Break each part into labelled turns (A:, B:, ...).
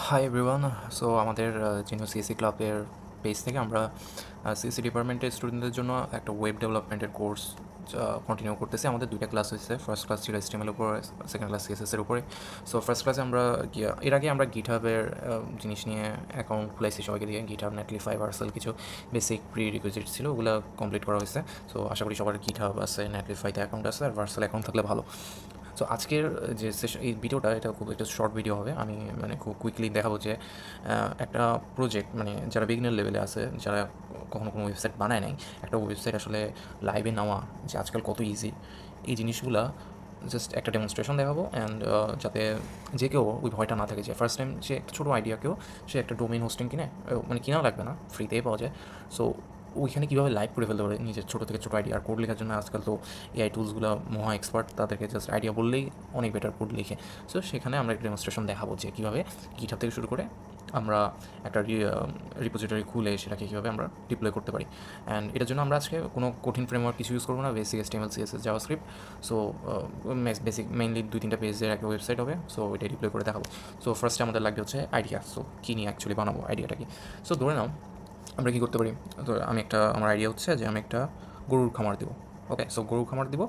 A: Hi everyone. So আমাদের জিনিউ CSC ক্লাবের page থেকে আমরা সিএসসি ডিপার্টমেন্টের স্টুডেন্টদের জন্য একটা ওয়েব ডেভেলপমেন্টের কোর্স কন্টিনিউ করতেছি। আমাদের দুইটা ক্লাস হয়েছে, ফার্স্ট ক্লাস ছিল HTML উপর, সেকেন্ড ক্লাস সিএসএসের উপরে। সো ফার্স্ট ক্লাসে আমরা এর আগে আমরা গিটহাবের জিনিস নিয়ে অ্যাকাউন্ট খুলাইছি সবাইকে দিয়ে। গিটহাব, নেটলিফাই, ভার্সাল কিছু বেসিক প্রি রিকুইজিট ছিল, ওগুলো কমপ্লিট করা হয়েছে। সো আশা করি সবার গিটহাব আছে, নেটলিফাইতে অ্যাকাউন্ট আছে, আর ভার্সাল অ্যাকাউন্ট থাকলে ভালো। সো আজকের যে সেশন, এই ভিডিওটা, এটা খুব একটা শর্ট ভিডিও হবে। আমি খুব কুইকলি দেখাবো যে একটা প্রজেক্ট, যারা বিগিনার লেভেলে আছে, যারা কখনো কোনো ওয়েবসাইট বানায় নাই, একটা ওয়েবসাইট আসলে লাইভে নেওয়া যে আজকাল কত ইজি, এই জিনিসগুলা জাস্ট একটা ডেমনস্ট্রেশন দেখাবো। অ্যান্ড যাতে যে কেউ ওই ভয়টা না থাকে যে ফার্স্ট টাইম সে একটা ছোটো আইডিয়া, কেউ সে একটা ডোমেইন হোস্টিং কিনে, কিনাও লাগবে না, ফ্রিতেই পাওয়া যায়। সো ওইখানে কীভাবে লাইভ করে ফেলতে পারে নিজের ছোটো থেকে ছোটো আইডিয়া। আর কোড লেখার জন্য আজকাল তো এআই টুলসগুলো মহা এক্সপার্ট, তাদেরকে জাস্ট আইডিয়া বললেই অনেক বেটার কোড লিখে। সো সেখানে আমরা একটা ডেমনস্ট্রেশন দেখাবো যে কীভাবে গিটহাব থেকে শুরু করে আমরা একটা রিপোজিটরি খুলে সেটাকে কীভাবে আমরা ডিপ্লয় করতে পারি। অ্যান্ড এটার জন্য আমরা আজকে কোনো কঠিন ফ্রেমওয়ার্ক কিছু ইউজ করবো না, basic HTML CSS JavaScript. So basic mainly 2-3টা পেজের একটা ওয়েবসাইট হবে। সো ওইটা ডিপ্লয় করে দেখাবো। সো ফার্স্টে আমাদের লাগবে হচ্ছে আইডিয়া। সো কী নিয়ে অ্যাকচুয়ালি বানাবো, আইডিয়াটা কি। সো ধরে নাও আমরা কী করতে পারি। তো আমার আইডিয়া হচ্ছে যে আমি একটা গরুর খামার দেবো। ওকে, সো গরুর খামার দিব।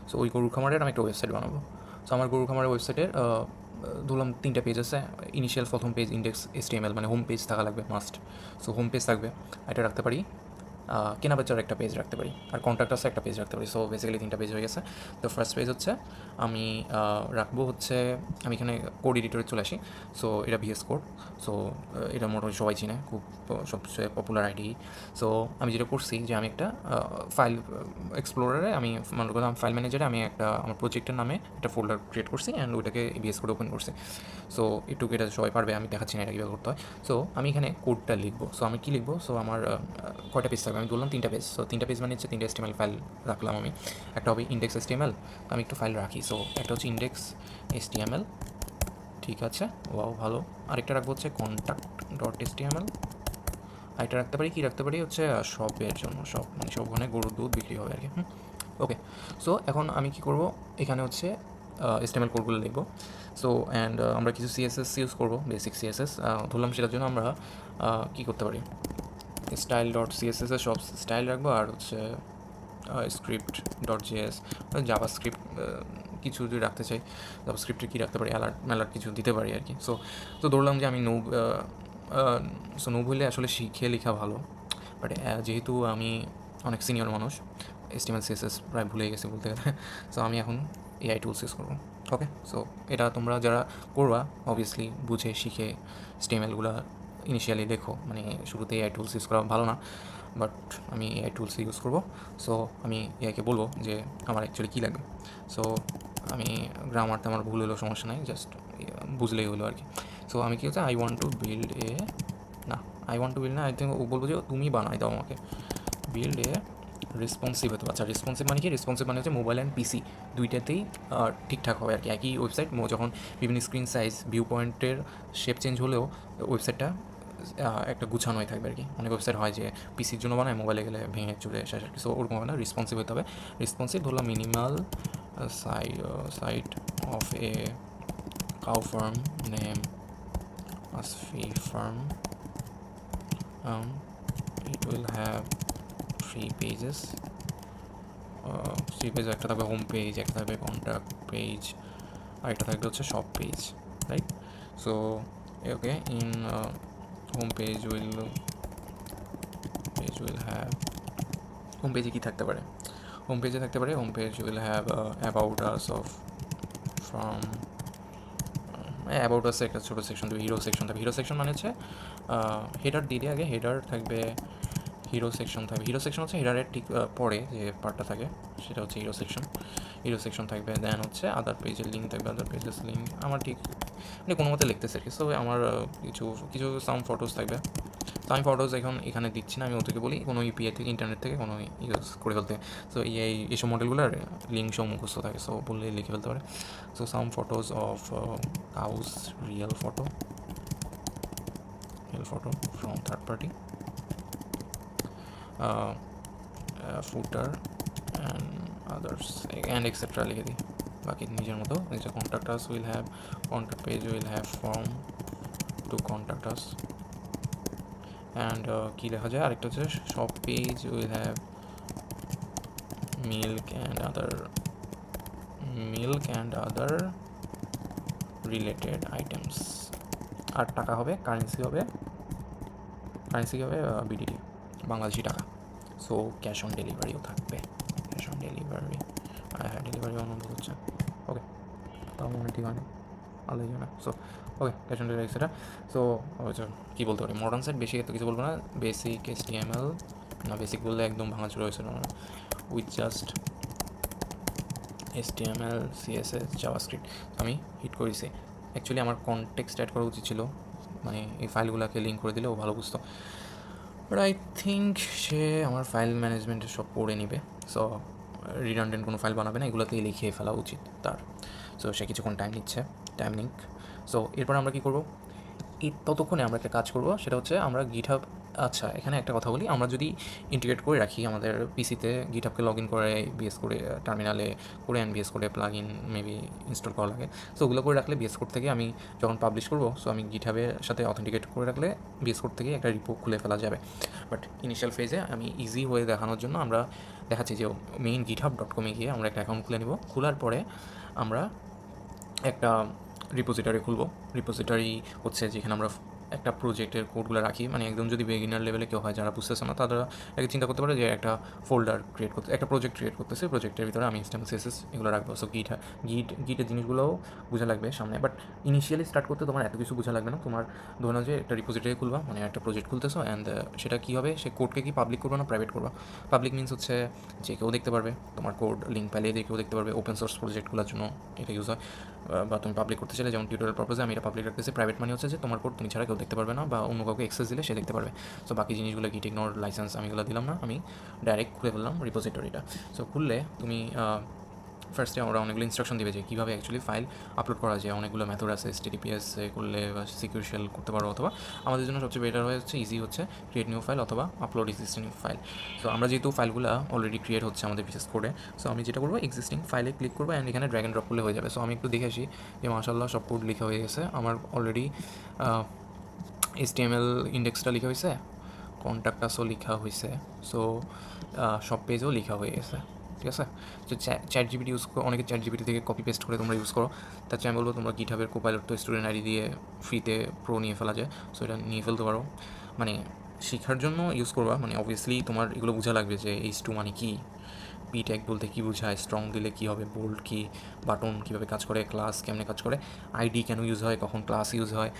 A: সো ওই গরুর খামারের আমি একটা ওয়েবসাইট বানাবো। সো আমার গরুর খামারের ওয়েবসাইটের ধরলাম 3টা পেজ আছে। ইনিশিয়াল প্রথম page index HTML, home page থাকা লাগবে মাস্ট। সো হোম পেজ থাকবে, এটা রাখতে পারি। কেনা বেচার একটা পেজ রাখতে পারি, আর কন্ট্যাক্ট আছে একটা পেজ রাখতে পারি। সো বেসিক্যালি 3টা পেজ হয়ে গেছে। তো ফার্স্ট পেজ হচ্ছে আমি রাখবো হচ্ছে, আমি এখানে কোড এডিটরে চলে আসি। সো এটা VS কোড। সো এটা মোটামুটি সবাই চিনে, খুব সবচেয়ে পপুলার আইডি। সো আমি যেটা করছি যে আমি একটা ফাইল এক্সপ্লোরারে, আমি মনে করলাম ফাইল ম্যানেজারে আমি একটা আমার প্রজেক্টের নামে একটা ফোল্ডার ক্রিয়েট করছি, অ্যান্ড ওইটাকে VS কোড ওপেন করছি। সো একটু এটা সবাই পারবে, আমি দেখাচ্ছি না এটা কীভাবে করতে হয়। সো আমি এখানে কোডটা লিখবো। সো আমি কী লিখবো, সো আমার কয়টা পেজ থাকবে, আমি বললাম 3টা পেজ। সো 3টা পেজ মানে হচ্ছে 3টা HTML ফাইল রাখলাম আমি। একটা হবে ইন্ডেক্স HTML, আমি একটু ফাইল রাখি। সো একটা হচ্ছে ইন্ডেক্স HTML, ঠিক আছে, ওয়াও ভালো। আরেকটা রাখবো হচ্ছে contact.html। আরেকটা রাখতে পারি, কী রাখতে পারি হচ্ছে শপের জন্য, সব সব ওখানে গরুর দুধ বিক্রি হবে আর কি। ওকে, সো এখন আমি কী করবো, এখানে হচ্ছে HTML কোডগুলো লিখবো। সো অ্যান্ড আমরা কিছু CSS ইউজ করবো, বেসিক CSS ধরলাম। সেটার জন্য আমরা কী করতে পারি, style.css এর সব স্টাইল রাখবো, আর হচ্ছে script.js, জাভাস্ক্রিপ্ট কিছু যদি রাখতে চাই, জাভাস্ক্রিপ্টে কী রাখতে পারি, অ্যালার্ট কিছু দিতে পারি আর কি। সো ধরলাম যে আমি নুব। সো নুব হলে আসলে শিখে লেখা ভালো, বাট যেহেতু আমি অনেক সিনিয়র মানুষ, HTML CSS প্রায় ভুলে গেছি বলতে গেলে। সো আমি এখন AI টুলস ইউজ করবো। ওকে, সো এটা তোমরা যারা করবা অবভিয়াসলি বুঝে শিখে HTMLগুলো ইনিশিয়ালি লেখো, শুরুতে AI টুলস ইউজ করা ভালো না, বাট আমি AI টুলস ইউজ করবো। সো আমি এআইকে বলবো যে আমার অ্যাকচুয়ালি কী লাগবে। সো আমি গ্রামারতে আমার ভুল হলেও সমস্যা নাই, জাস্ট বুঝলেই হলো আর কি। সো আমি কী হচ্ছে, আই ওয়ান্ট টু বিল্ড না, আই থিঙ্ক ও বলবো যে তুমি বানাই দাও আমাকে, বিল্ড এ রেসপন্সিভ হতে। আচ্ছা, রেসপন্সিভ মানে কি, রেসপন্সিভ মানে হচ্ছে মোবাইল অ্যান্ড PC দুইটাতেই ঠিকঠাক হবে আর কি। একই ওয়েবসাইট যখন বিভিন্ন স্ক্রিন সাইজ, ভিউ পয়েন্টের শেপ চেঞ্জ হলেও ওয়েবসাইটটা একটা গুছানো হয়ে থাকবে আর কি। অনেক ওয়েবসাইট হয় যে PCর জন্য বানায়, মোবাইলে গেলে ভেঙে চলে আসে আর কি। সো ওরকম হবে না, রেসপন্সিভ হতে হবে। রেসপন্সিভ ধরলাম minimal site of a cow farm name ASFI farm, it will have 3 pages। 3 page, একটা থাকবে হোম পেজ, একটা থাকবে কন্ট্যাক্ট পেজ, আর একটা থাকবে হচ্ছে shop page, right. So okay, in home page will have, home পেজে কী থাকতে পারে, হোম পেজে থাকতে পারে, home page will have about us of from, about আসে একটা ছোটো সেকশন দেবে, হিরো সেকশন থাকবে। হিরো সেকশন মানে হচ্ছে হেডার দিয়ে আগে, হেডার থাকবে, হিরো সেকশন থাকবে। হিরো সেকশন হচ্ছে হেডারের ঠিক পরে যে পার্টটা থাকে সেটা হচ্ছে হিরো সেকশন থাকবে। দেন হচ্ছে আদার পেজের লিঙ্ক থাকবে, আদার পেজের লিঙ্ক আমার ঠিক কোনো মতে লিখতেছে আর কি। সো আমার কিছু সাম ফটোস থাকবে। তো আমি ফটোস এখানে দিচ্ছি না, আমি ওদেরকে বলি কোনো ইউপিআই থেকে, ইন্টারনেট থেকে কোনো ইউজ করে ফেলতে। সো এইসব মডেলগুলোর লিঙ্ক সব মুখস্থ থাকে, সো বললে লিখে ফেলতে পারে। So some photos of cows, real photo from third party, footer and others and etcetera লিখে দিই, বাকি নিজের মতো। Contact us will have, contact page will have form, to contact us and কী লেখা যায় আরেকটা হচ্ছে সব page will have milk and other related items. আর টাকা হবে কারেন্সি হবে বিডিটি, বাংলাদেশি টাকা। সো ক্যাশ অন ডেলিভারিও থাকবে, ক্যাশ অন ডেলিভারি। হ্যাঁ, ডেলিভারি অনুভব হচ্ছে। ওকে, তাও মনে ঠিক হয় না, আলাদা না। So okay, cash on delivery সেটা। সো কী বলতে পারি, মডার্ন সাইট, বেশি তো কিছু বলবো না। বেসিক HTML, না বেসিক বললে একদম ভাঙাচুরা হয়েছে না, with just HTML CSS JavaScript আমি হিট করেছি। অ্যাকচুয়ালি আমার কনটেক্সট অ্যাড করা উচিত ছিল, মানে এই ফাইলগুলোকে লিঙ্ক করে দিলে ও ভালো বুঝতো, বাট আই থিঙ্ক সে আমার ফাইল ম্যানেজমেন্টের সব পড়ে নিবে। সো রিডান্ডেন্ট কোনো ফাইল বানাবে না, এগুলোতেই লিখিয়ে ফেলা উচিত তার। সো সে কিছুক্ষণ টাইম নিক। সো এরপর আমরা কী করবো, ততক্ষণে আমরা একটা কাজ করব, সেটা হচ্ছে আমরা গিটহাব, আচ্ছা এখানে একটা কথা বলি, আমরা যদি ইন্টিগ্রেট করে রাখি আমাদের পিসিতে, গিটহাবকে লগ ইন করে বিএস করে টার্মিনালে করে বিএস করে প্লাগ ইন মেবি ইনস্টল করা লাগে। সো ওগুলো করে রাখলে বিএস কোড থেকে আমি যখন পাবলিশ করবো, সো আমি গিটহাবের সাথে অথেন্টিকেট করে রাখলে বিএস কোড থেকে একটা রিপো খুলে ফেলা যাবে। বাট ইনিশিয়াল ফেজে আমি ইজি হয়ে দেখানোর জন্য আমরা দেখাচ্ছি যে মেইন github.com-এ গিয়ে আমরা একটা অ্যাকাউন্ট খুলে নেব। খোলার পরে আমরা একটা রিপোজিটরি খুলব। রিপোজিটরি হচ্ছে যেখানে আমরা একটা প্রজেক্টের কোডগুলো রাখি, মানে একদম যদি বিগিনার লেভেলে কেউ হয় যারা বুঝতেছে না, তারা একটা চিন্তা করতে পারে যে একটা ফোল্ডার ক্রিয়েট করতে, একটা প্রজেক্ট ক্রিয়েট করতেছে, প্রজেক্টের ভিতরে আমি HTML CSS এগুলো রাখবো। সো গিটের জিনিসগুলোও বোঝা লাগবে সামনে, বাট ইনিশিয়ালি স্টার্ট করতে তোমার এত কিছু বোঝা লাগবে না। তোমার ধরো যে একটা রিপোজিটরি খুলবা, মানে একটা প্রজেক্ট খুলতেছো, অ্যান্ড সেটা কী হবে, সে কোডকে কি পাবলিক করবো না প্রাইভেট করবা। পাবলিক মিনস হচ্ছে যে কেউ দেখতে পারবে, তোমার কোড লিঙ্ক পাইলে দিয়ে কেউ দেখতে পারবে। ওপেন সোর্স প্রজেক্টগুলোর জন্য এটা ইউজ হয়। বা তুমি পাবলিক করতে চাইলে, যেমন টিউটোরিয়াল পারপোজে আমি এটা পাবলিক রাখতেছি। প্রাইভেট মানে হচ্ছে যে তোমার কোড তুমি ছাড়া কেউ দেখতে পারবে না, বা অন্য কাউকে অ্যাক্সেস দিলে সে দেখতে পারবে। সো বাকি জিনিসগুলো গিট ইগনোর লাইসেন্স আমি এগুলো দিলাম না, আমি ডাইরেক্ট খুলে ফেললাম রিপোজিটরিটা। সো খুললে তুমি ফার্স্টে আমরা অনেকগুলো ইনস্ট্রাকশন দিবে যে কীভাবে অ্যাকচুয়ালি ফাইল আপলোড করা যায়। অনেকগুলো মেথড আছে, HTTPS করলে বা সিকিউর শেল করতে পারো, অথবা আমাদের জন্য সবচেয়ে বেটার হচ্ছে ইজি হচ্ছে ক্রিয়েট নিউ ফাইল অথবা আপলোড এক্সিস্টিং ফাইল। সো আমরা যেহেতু ফাইলগুলো অলরেডি ক্রিয়েট হচ্ছে আমাদের বিশেষ করে, সো আমি যেটা করবো এক্সিস্টিং ফাইলে ক্লিক করবো অ্যান্ড এখানে ড্র্যাগ অ্যান্ড ড্রপ করলে হয়ে যাবে। সো আমি একটু দেখে আসি যে মাশাআল্লাহ সব কোড লেখা হয়ে গেছে আমার অলরেডি। HTML ইন্ডেক্সটা লেখা হয়েছে, কন্ট্যাক্ট আসও লেখা হয়েছে, সো সব পেজও লেখা হয়ে গেছে। ঠিক আছে, তো ChatGPT ইউজ করো, অনেকে ChatGPT থেকে কপি পেস্ট করে তোমরা ইউজ করো। তার চেয়ে আমি বলবো তোমরা গিটহাবের কোপাইলট তো স্টুডেন্ট আইডি দিয়ে ফ্রিতে প্রো নিয়ে ফেলা যায়, সো এটা নিয়ে ফেলতে পারো। মানে শেখার জন্য ইউজ করবা, মানে অবভিয়াসলি তোমার এগুলো বোঝা লাগবে যে H2 মানে কি, পি ট্যাগ বলতে কী বোঝায়, স্ট্রং দিলে কী হবে, বোল্ড কী, বাটন কীভাবে কাজ করে, ক্লাস কেমনে কাজ করে, আইডি কেন ইউজ হয়, কখন ক্লাস ইউজ হয়,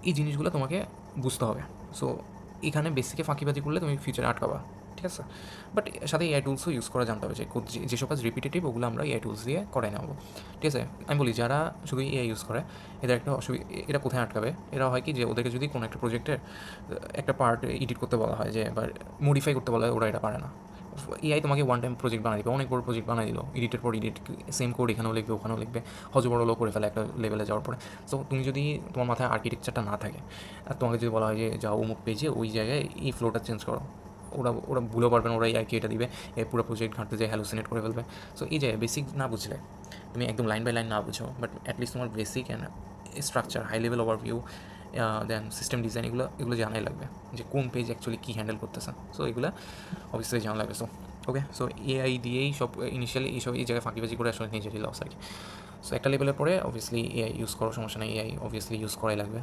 A: এই জিনিসগুলো তোমাকে বুঝতে হবে। সো এখানে বেসিকে ফাঁকিবাজি করলে তুমি ফিউচারে আটকাবা। ঠিক আছে, বাট সাথে AI টুলসও ইউজ করা জানতে হবে, যে যেসব কাজ রিপিটেটিভ ওগুলো আমরা AI টুলস দিয়ে করাই নেবো। ঠিক আছে, আমি বলি যারা শুধু AI ইউজ করে এদের একটা অসুবিধা, এরা কোথায় আটকাবে, এরা হয় কি যে ওদেরকে যদি কোনো একটা প্রজেক্টের একটা পার্ট এডিট করতে বলা হয়, যে বা মডিফাই করতে বলা হয়, ওরা এটা পারে না। AI তোমাকে ওয়ান টাইম প্রজেক্ট বানিয়ে দিবে, অনেক বড় প্রজেক্ট বানিয়ে দিল, এডিটের পর এডিট, সেম কোড এখানেও লিখবে ওখানেও লিখবে, হজবড়লো করে ফেলে একটা লেভেলে যাওয়ার পরে। সো তুমি যদি তোমার মাথায় আর্কিটেকচারটা না থাকে, আর তোমাকে যদি বলা হয় যে যাও অমুক পেজে ওই জায়গায় এই ফ্লোটা চেঞ্জ করো, ওরা ভুলেও পারবে না, ওরা AI কে এটা দিবে, পুরো প্রজেক্ট ঘাঁটতে যায় হ্যালুসিনেট করে ফেলবে। সো এই যে বেসিক না বুঝলে, তুমি একদম লাইন বাই লাইন না বুঝো, বাট অ্যাটলিস্ট তোমার basic and structure, high level overview, then system design, এগুলো জানাই লাগবে, যে কোন পেজ অ্যাকচুয়ালি কী হ্যান্ডেল করতেছে। সো এগুলো অবশ্যই জানা লাগবে। সো ওকে, সো AI দিয়েই সব ইনিশিয়ালি এই জায়গায় ফাঁকিবাজি করে আসলে নিজেরই লস আর কি। সো একটা লেভেলের পরে অবভিয়াসলি AI ইউজ করার সমস্যা নেই, AI অবভিয়াসলি ইউজ করাই লাগবে।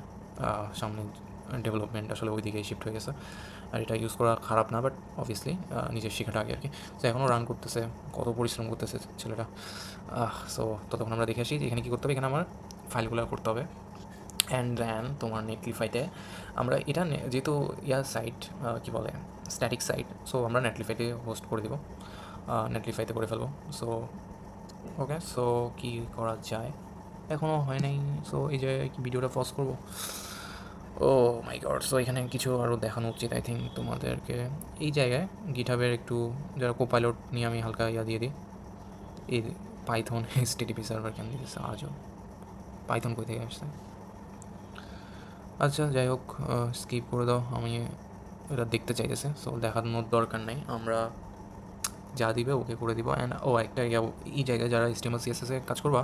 A: সামনে ডেভেলপমেন্ট আসলে ওই দিকেই শিফট হয়ে গেছে, আর এটা ইউজ করা খারাপ না, বাট অবভিয়াসলি নিজের শেখাটা আগে আর কি। সো এখনও রান করতেছে, কত পরিশ্রম করতেছে ছেলেটা। সো ততক্ষণ আমরা দেখে আসি যে এখানে কী করতে হবে। এখানে আমার ফাইলগুলো করতে হবে, অ্যান্ড দেন তোমার নেটলিফাইতে আমরা এটা যেহেতু সাইট কী বলে স্ট্যাটিক সাইট, সো আমরা নেটলিফাইতে হোস্ট করে দেবো, নেটলিফাইতে করে ফেলবো। সো ওকে, সো কী করা যায়, এখনও হয় নাই। সো এই যে ভিডিওটা পজ করবো। ও মাই গড, সো এখানে কিছু আরও দেখানো উচিত আই থিঙ্ক তোমাদেরকে। এই জায়গায় গিটহাবের একটু যারা কোপাইলট নিয়ে আমি হালকা দিয়ে দিই। এই পাইথন HTTP সার্ভার কেন দিতেছে আজও, পাইথন কই থেকে আসছে। আচ্ছা যাই হোক, স্কিপ করে দাও, আমি এটা দেখতে চাইতেছে, সো দেখানোর দরকার নেই, আমরা যা দিবে ওকে করে দিব। অ্যান্ড একটা এই জায়গায় যারা HTML CSS কাজ করবা,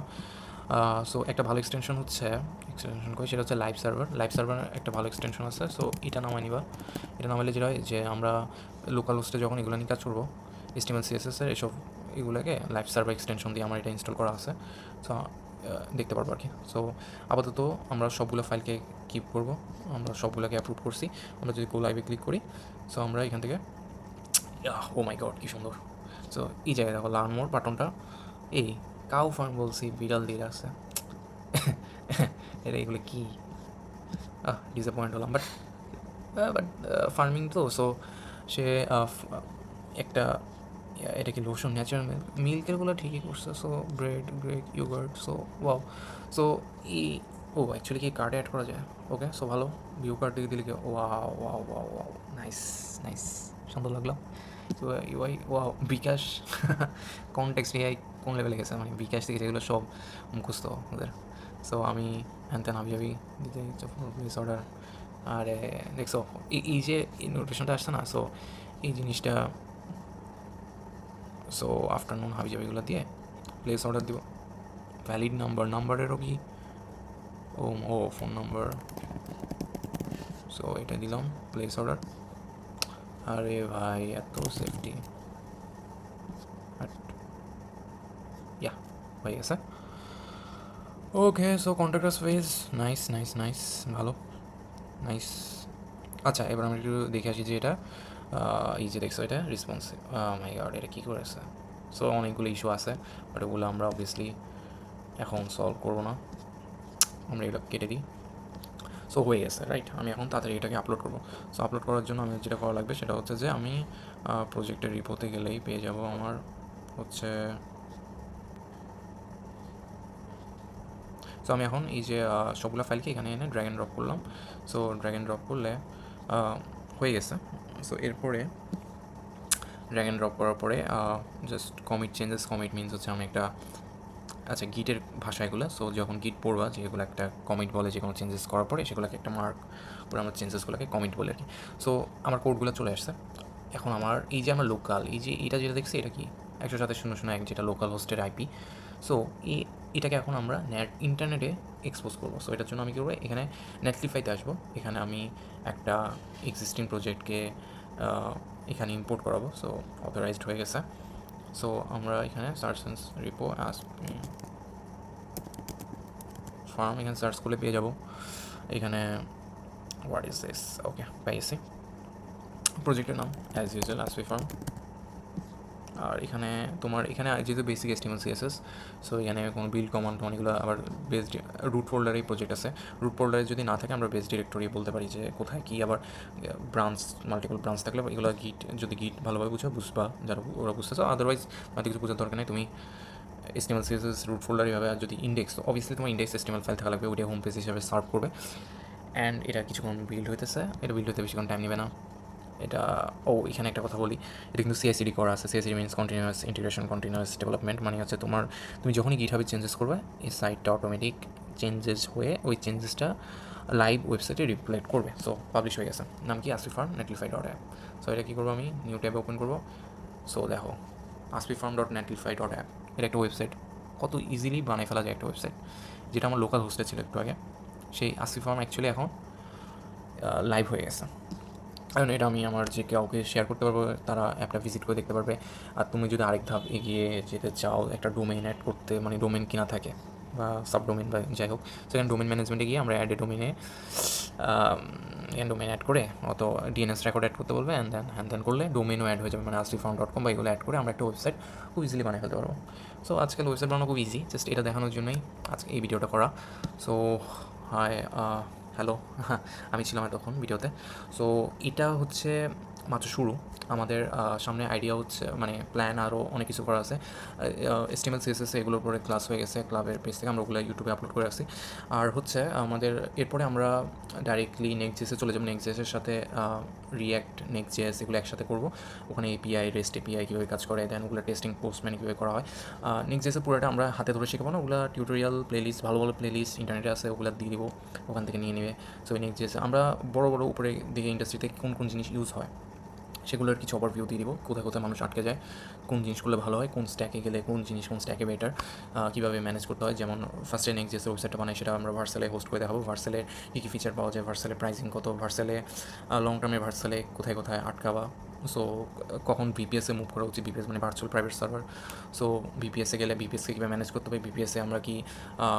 A: সো একটা ভালো এক্সটেনশন করে সেটা হচ্ছে লাইভ সার্ভার একটা ভালো এক্সটেনশন আছে। সো এটা নামাই নিবা। এটা নামাইলে যেটা হয় যে আমরা লোকাল হোস্টে যখন এগুলো নিয়ে কাজ করবো, HTML CSS এর এসব এগুলোকে লাইভ সার্ভার এক্সটেনশন দিয়ে আমার এটা ইনস্টল করা আছে। সো দেখতে পারবো আর কি। সো আপাতত আমরা সবগুলো ফাইলকে কিপ করবো, আমরা সবগুলোকে অ্যাপ্রুভ করছি। আমরা যদি গো লাইভে ক্লিক করি, সো আমরা এখান থেকে ও মাই গড কী সুন্দর। সো এই জায়গায় দেখো লার্ন মোর বাটনটা, এই কাউ ফার্ম বলছি বিড়াল দিয়ে রাখছে। এটা এগুলো কী ডিসঅ্যাপয়েন্ট হলাম, বাট ফার্মিং তো। সো সে একটা এটা কি লোশন ন্যাচারাল মিল্কেরগুলো ঠিকই করছে। So bread greek yogurt, so wow. So এই অ্যাকচুয়ালি কি কার্ডে অ্যাড করা যায়? ওকে, সো ভালো। ভিউ কার্ড দিকে দিলে কি wow wow wow wow, nice nice, সুন্দর লাগলো। তো UI wow, Bikash context AI কোন লেভেলে গেছে, মানে বিকাশ থেকে যেগুলো সব মুখস্থ ওদের। সো আমি হ্যান ত্যান হাবি দিতে প্লেস অর্ডার। আরে দেখছো এই যে নোটিফিকেশনটা আসছে না, সো এই জিনিসটা, সো আফটারনুন হাবিজাবিগুলো দিয়ে প্লেস অর্ডার দিব। ভ্যালিড নাম্বারেরও কি ফোন নাম্বার, সো এটা দিলাম প্লেস অর্ডার। আরে ভাই এত সেফটি, ইয়া হয়ে গেছে। Okay, so contractors phase, nice nice nice, ভালো, নাইস। আচ্ছা, এবার আমরা একটু দেখে আসি যে এটা এই যে দেখছো এটা রেসপন্সিভ, মাই গড এটা কী করেছে। সো অনেকগুলো ইস্যু আছে, বাট ওগুলো আমরা অবভিয়াসলি এখন সলভ করবো না, আমরা এগুলো কেটে দিই। সো হয়ে গেছে, রাইট। আমি এখন তাড়াতাড়ি এটাকে আপলোড করবো। সো আপলোড করার জন্য আমি যেটা করা লাগবে সেটা হচ্ছে যে আমি প্রজেক্টের রিপোতে গেলেই পেয়ে যাব আমার হচ্ছে। সো আমি এখন এই যে সবগুলো ফাইলকে এখানে এনে ড্র্যাগ অ্যান্ড ড্রপ করলাম। সো ড্র্যাগ অ্যান্ড ড্রপ করলে হয়ে গেছে। সো এরপরে ড্র্যাগ অ্যান্ড ড্রপ করার পরে জাস্ট কমিট মিনস হচ্ছে আমি একটা, আচ্ছা গিটের ভাষা এগুলো। সো যখন গিট পড়বা যে এগুলো একটা কমিট বলে, যে কোনো চেঞ্জেস করার পরে সেগুলোকে একটা মার্ক করে আমরা চেঞ্জেসগুলোকে কমিট বলে আর কি। সো আমার কোডগুলো চলে আসছে। এখন আমার এই যে আমার লোকাল, এই যে এটা যেটা দেখছি এটা কি 107.0.0.1 যেটা লোকাল হোস্টের আইপি। সো এটাকে এখন আমরা ইন্টারনেটে এক্সপোজ করবো। সো এটার জন্য আমি কী করবো, এখানে নেটলিফাইতে আসবো। এখানে আমি একটা এক্সিস্টিং প্রজেক্টকে এখানে ইম্পোর্ট করাবো। সো অথরাইজড হয়ে গেছে। সো আমরা এখানে সার্চ রিপো ASFI ফার্ম এখানে সার্চ করলে পেয়ে যাব। এখানে হোয়াট ইজ দিস, ওকে পেয়েছি। প্রজেক্টের নাম অ্যাজ ইউজুয়াল ASFI ফার্ম। আর এখানে যেহেতু বেসিক HTML CSS, সো এখানে কোনো বিল্ড কমান্ড অনেকগুলো, আবার বেস রুট ফোল্ডারেই প্রজেক্ট আছে। রুট ফোল্ডারে যদি না থাকে আমরা বেস ডিরেক্টরি বলতে পারি যে কোথায় কী। আবার মাল্টিপল ব্রাঞ্চ থাকলে এগুলো গিট ভালোভাবে বুঝবা যারা ওরা বুঝতেছো। আদারওয়াইজ হয়তো কিছু বোঝার দরকার নেই। তুমি HTML CSS রুট ফোল্ডার এইভাবে, আর যদি ইন্ডেক্স, তো অবভিয়াসলি তোমার ইন্ডেক্স HTML ফাইল থাকা লাগবে, ওইটা হোম পেজ হিসাবে সার্ভ করবে। অ্যান্ড এটা কিছুক্ষণ বিল্ড হইতেছে, এটা বিল্ড হতে বেশিক্ষণ টাইম নেবে না। এটা এখানে একটা কথা বলি, এটা কিন্তু CI/CD করা আছে। CI/CD means continuous integration, continuous development, মানে হচ্ছে তুমি যখনই গিটহাবে চেঞ্জেস করবে, এই সাইটটা অটোমেটিক চেঞ্জেস হয়ে ওই চেঞ্জেসটা লাইভ ওয়েবসাইটে রিফ্লেক্ট করবে। সো পাবলিশ হয়ে গেছে, নাম কি asfifarm.netlify.app। সো এটা কী করবো, আমি নিউ ট্যাবে ওপেন করবো। সো দেখো asfifarm.netlify.app, এটা একটা ওয়েবসাইট। কত ইজিলি বানাই ফেলা যায় একটা ওয়েবসাইট, যেটা আমার লোকাল হোস্টে ছিল একটু আগে। সেই asfifarm অ্যাকচুয়ালি এখন লাইভ হয়ে গেছে। কারণ এটা আমি আমার যে কাউকে শেয়ার করতে পারবো, তারা অ্যাপটা ভিজিট করে দেখতে পারবে। আর তুমি যদি আরেক ধাপ এগিয়ে যেতে চাও, একটা ডোমেইন অ্যাড করতে, মানে ডোমেইন কিনা থাকে বা সাবডোমেইন বা যাই হোক, সেখানে ডোমেইন ম্যানেজমেন্টে গিয়ে আমরা অ্যাড এ ডোমেইনে ডোমেইন অ্যাড করে অত DNS রেকর্ড অ্যাড করতে বলবে, হ্যান করলে ডোমেইনও অ্যাড হয়ে যাবে, মানে asfifarm.com বা এগুলো অ্যাড করে আমরা একটা ওয়েবসাইট খুব ইজিলি বানিয়ে ফেলতে পারবো। সো আজকাল ওয়েবসাইট বানানো খুব ইজি, জাস্ট এটা দেখানোর জন্যই আজকে এই ভিডিওটা করা। সো হাই, হ্যালো, আমি ছিলাম তখন ভিডিওতে। সো এটা হচ্ছে মাত্র শুরু। আমাদের সামনে আইডিয়া হচ্ছে, মানে প্ল্যান আরও অনেক কিছু করা আছে। HTML CSS এগুলোর পরে ক্লাস হয়ে গেছে, ক্লাবের পেজ থেকে আমরা ওগুলো ইউটিউবে আপলোড করে রাখছি। আর হচ্ছে আমাদের এরপরে আমরা ডাইরেক্টলি নেক্সট.js চলে যাবো। নেক্সট.js সাথে রিঅ্যাক্ট, নেক্সট.js এগুলো একসাথে করবো। ওখানে API, REST API কীভাবে কাজ করে, দেন ওগুলো টেস্টিং, পোস্টম্যান কীভাবে করা হয়। নেক্সট.js পুরোটা আমরা হাতে ধরে শেখাবো না, ওগুলো টিউটোরিয়াল প্লেলিস্ট, ভালো ভালো প্লেলিস্ট ইন্টারনেটে আছে, ওগুলো দিয়ে দিব, ওখান থেকে নিয়ে নেবে। সো নেক্সট.js আমরা বড় উপরে দিকে ইন্ডাস্ট্রিতে কোন জিনিস ইউজ হয়, সেগুলোর কিছু ওভারভিউ দিয়ে দিব, কোথায় কোথায় মানুষ আটকে যায়, কোন জিনিসগুলো ভালো হয়, কোন স্ট্যাকে গেলে কোন জিনিস কোন স্ট্যাকে বেটার, কীভাবে ম্যানেজ করতে হয়। যেমন ফার্স্টে নেক্সট যে ওয়েবসাইটটা বানাই সেটা আমরা ভার্সেলে হোস্ট করে দেখাবো, ভার্সেলে কী কী ফিচার পাওয়া যায়, ভার্সেলে প্রাইসিং কত, ভার্সেলে লং টার্মে ভার্সেলে কোথায় কোথায় আটকাবা, সো কখন বিপিএসে মুভ করা উচিত, বিপিএস মানে ভার্চুয়াল প্রাইভেট সার্ভার। সো বিপিএসে গেলে বিপিএসকে কীভাবে ম্যানেজ করতে হবে, বিপিএসে আমরা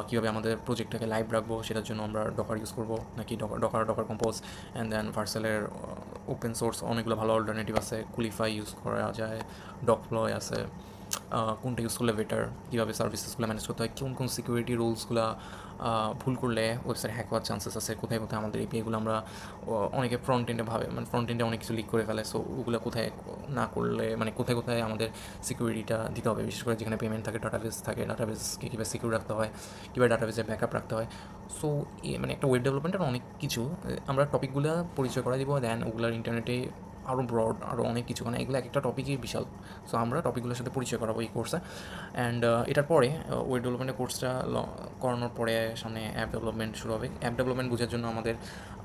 A: কীভাবে আমাদের প্রজেক্টটাকে লাইভ রাখবো, সেটার জন্য আমরা ডকার ইউজ করবো নাকি ডকার কম্পোজ। অ্যান্ড দেন ভার্সেলের ওপেন সোর্স অনেকগুলো ভালো অল্টারনেটিভ আছে, কুলিফাই ইউজ করা যায়, ডকফ্লয় আছে, কোনটা ইউজ করলে বেটার, কীভাবে সার্ভিসেসগুলো ম্যানেজ করতে হয়, কোন কোন সিকিউরিটি রুলসগুলো ভুল করলে ওয়েবসাইট হ্যাক হওয়ার চান্সেস আছে, কোথায় কোথায় আমাদের এপিআইগুলো আমরা অনেকে ফ্রন্ট এন্ডে ভাবে, মানে ফ্রন্ট এন্ডে অনেক কিছু লিক করে ফেলে। সো ওগুলো কোথায় না করলে, মানে কোথায় কোথায় আমাদের সিকিউরিটিটা দিতে হবে, বিশেষ করে যেখানে পেমেন্ট থাকে, ডাটাবেস থাকে, ডাটাবেসকে কীভাবে সিকিউর রাখতে হয়, কীভাবে ডাটাবেসে ব্যাকআপ রাখতে হয়। সো মানে একটা ওয়েব ডেভেলপমেন্টের অনেক কিছু আমরা টপিকগুলো পরিচয় করা দিব। দেন ওগুলার ইন্টারনেটে আরও ব্রড আরও অনেক কিছু, মানে এগুলো এক একটা টপিকই বিশাল। সো আমরা টপিকগুলোর সাথে পরিচয় করাবো এই কোর্সে। অ্যান্ড এটার পরে ওয়েব ডেভেলপমেন্টের কোর্সটা করানোর পরে সামনে অ্যাপ ডেভেলপমেন্ট শুরু হবে। অ্যাপ ডেভেলপমেন্ট বোঝার জন্য আমাদের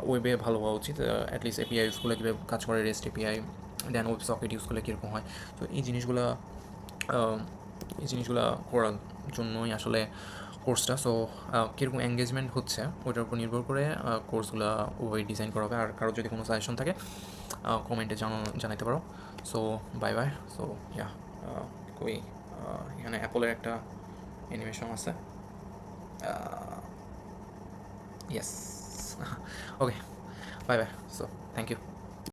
A: ওয়েবে ভালো হওয়া উচিত, অ্যাটলিস্ট এপিআই ইউজ করলে কীভাবে কাজ করে, রেস্ট এপিআই, দেন ওয়েব সকেট ইউজ করলে কীরকম হয়। তো এই জিনিসগুলো করার জন্যই আসলে কোর্সটা। সো কীরকম এঙ্গেজমেন্ট হচ্ছে ওইটার উপর নির্ভর করে কোর্সগুলো ওই ডিজাইন করা হবে। আর কারো যদি কোনো সাজেশন থাকে কমেন্টে জানাইতে পারো। So bye bye. So yeah এখানে অ্যাপলের একটা অ্যানিমেশন আছে, yes. Okay, bye bye. So thank you.